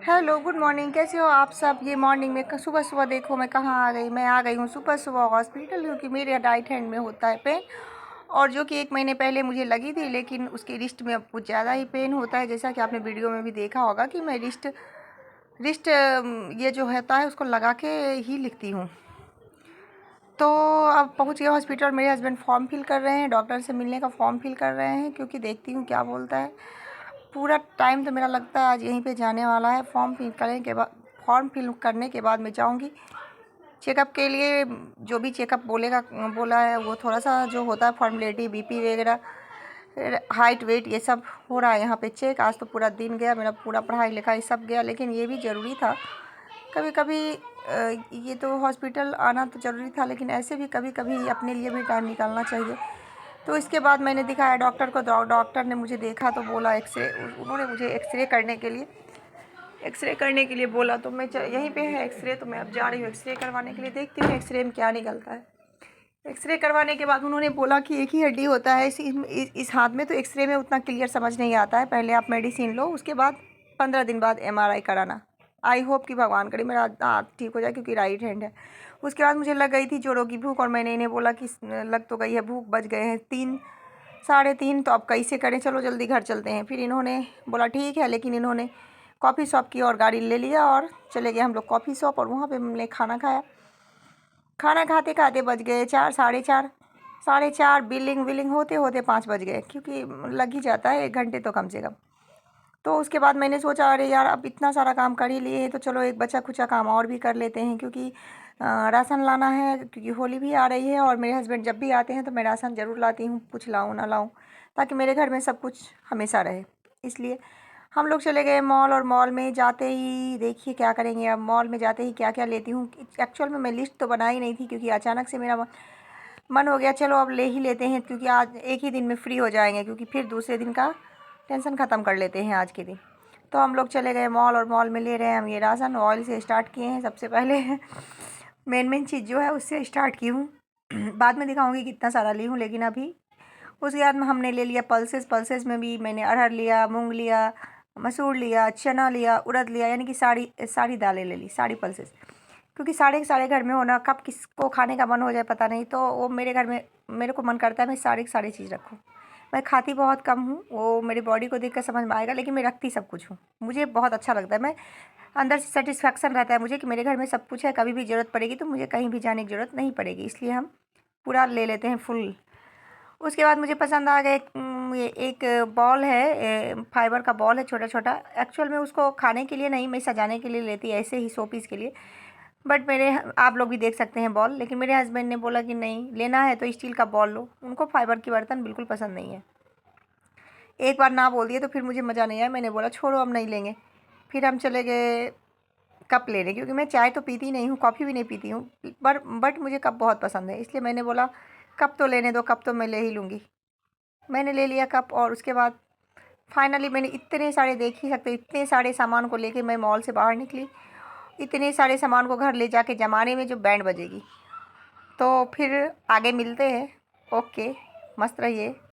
Hello, good morning. कैसे हो आप सब? ये मॉर्निंग में सुबह सुबह देखो मैं कहाँ आ गई। मैं आ गई हूँ सुबह सुबह हॉस्पिटल, क्योंकि मेरे राइट हैंड में होता है पेन, और जो कि 1 महीने पहले मुझे लगी थी, लेकिन उसकी रिस्ट में अब कुछ ज़्यादा ही पेन होता है। जैसा कि आपने वीडियो में भी देखा होगा कि मैं रिस्ट रिस्ट ये जो होता है उसको लगा के ही लिखती हूँ। तो अब पहुँच गए हॉस्पिटल। मेरे हस्बैंड फॉर्म फिल कर रहे हैं, डॉक्टर से मिलने का फॉर्म फिल कर रहे हैं, क्योंकि देखती हूँ क्या बोलता है। पूरा टाइम तो मेरा लगता है आज यहीं पे जाने वाला है। फॉर्म फिल करने के बाद मैं जाऊंगी चेकअप के लिए। जो भी चेकअप बोला है वो थोड़ा सा जो होता है फॉर्मेलिटी, बीपी वगैरह, हाइट वेट, ये सब हो रहा है यहाँ पे चेक। आज तो पूरा दिन गया मेरा, पूरा पढ़ाई लिखाई सब गया, लेकिन ये भी ज़रूरी था। कभी कभी ये तो हॉस्पिटल आना तो ज़रूरी था, लेकिन ऐसे भी कभी कभी अपने लिए भी टाइम निकालना चाहिए। तो इसके बाद मैंने दिखाया डॉक्टर को। डॉक्टर ने मुझे देखा तो बोला एक्सरे, उन्होंने मुझे एक्सरे करने के लिए बोला। तो मैं यहीं पे है एक्सरे, तो मैं अब जा रही हूँ एक्सरे करवाने के लिए। देखती हूँ एक्सरे में क्या निकलता है। एक्सरे करवाने के बाद उन्होंने बोला कि एक ही हड्डी होता है इस हाथ में, तो एक्सरे में उतना क्लियर समझ नहीं आता है। पहले आप मेडिसिन लो, उसके बाद 15 दिन बाद MRI कराना। आई होप कि भगवान करे मेरा हाथ ठीक हो जाए, क्योंकि राइट हैंड है। उसके बाद मुझे लग गई थी जोरों की भूख, और मैंने इन्हें बोला कि लग तो गई है भूख, बज गए हैं 3 साढ़े 3, तो अब कैसे करें, चलो जल्दी घर चलते हैं। फिर इन्होंने बोला ठीक है, लेकिन इन्होंने कॉफ़ी शॉप की और गाड़ी ले लिया और चले गए हम लोग कॉफ़ी शॉप, और वहाँ पे हमने खाना खाया। खाना खाते खाते बज गए 4, साढ़े 4 बिलिंग विलिंग होते होते 5 बज गए, क्योंकि लग ही जाता है 1 घंटे तो कम से कम। तो उसके बाद मैंने सोचा अरे यार, अब इतना सारा काम कर ही लिए हैं तो चलो एक बचा खुचा काम और भी कर लेते हैं, क्योंकि राशन लाना है, क्योंकि होली भी आ रही है। और मेरे हस्बैंड जब भी आते हैं तो मैं राशन ज़रूर लाती हूँ, कुछ लाऊँ ना लाऊँ, ताकि मेरे घर में सब कुछ हमेशा रहे। इसलिए हम लोग चले गए मॉल, और मॉल में जाते ही देखिए क्या करेंगे। अब मॉल में जाते ही क्या क्या लेती हूँ। एक्चुअल में मैं लिस्ट तो बनाई नहीं थी, क्योंकि अचानक से मेरा मन हो गया चलो अब ले ही लेते हैं, क्योंकि आज एक ही दिन में फ्री हो जाएंगे, क्योंकि फिर दूसरे दिन का टेंशन ख़त्म कर लेते हैं आज के दिन। तो हम लोग चले गए मॉल, और मॉल में ले रहे हैं हम ये राशन। ऑयल से स्टार्ट किए हैं सबसे पहले मेन चीज़ जो है उससे स्टार्ट की हूँ। बाद में दिखाऊंगी कितना सारा ली हूँ, लेकिन अभी उसके बाद में हमने ले लिया पल्सेस। पल्सेस में भी मैंने अरहर लिया, मूंग लिया, मसूर लिया, चना लिया, उड़द लिया, यानी कि सारी दालें ले ली, सारी पल्सेस। क्योंकि सारे घर में होना, कब किसको खाने का मन हो जाए पता नहीं, तो वो मेरे घर में मेरे को मन करता है मैं सारी चीज़ रखूँ। मैं खाती बहुत कम हूँ, वो मेरी बॉडी को देख कर समझ में आएगा, लेकिन मैं रखती सब कुछ हूँ। मुझे बहुत अच्छा लगता है, मैं अंदर से सेटिस्फैक्शन रहता है मुझे कि मेरे घर में सब कुछ है, कभी भी ज़रूरत पड़ेगी तो मुझे कहीं भी जाने की ज़रूरत नहीं पड़ेगी। इसलिए हम पूरा ले लेते हैं फुल। उसके बाद मुझे पसंद आ गया ये एक बॉल है, फाइबर का बॉल है छोटा छोटा। एक्चुअल में उसको खाने के लिए नहीं, मैं सजाने के लिए लेती, ऐसे ही शो पीस के लिए। बट आप लोग भी देख सकते हैं बॉल, लेकिन मेरे हस्बैंड ने बोला कि नहीं, लेना है तो स्टील का बॉल लो। उनको फाइबर की बर्तन बिल्कुल पसंद नहीं है। एक बार ना बोल दिए तो फिर मुझे मज़ा नहीं आया, मैंने बोला छोड़ो अब नहीं लेंगे। फिर हम चले गए कप लेने, क्योंकि मैं चाय तो पीती नहीं हूँ, कॉफ़ी भी नहीं पीती हूँ, बट मुझे कप बहुत पसंद है। इसलिए मैंने बोला कप तो लेने दो, कप तो मैं ले ही लूँगी। मैंने ले लिया कप, और उसके बाद फाइनली मैंने इतने सारे, देख ही सकते इतने सारे सामान को लेके मैं मॉल से बाहर निकली। इतने सारे सामान को घर ले जाके जमाने में जो बैंड बजेगी। तो फिर आगे मिलते हैं। ओके, मस्त रहिए।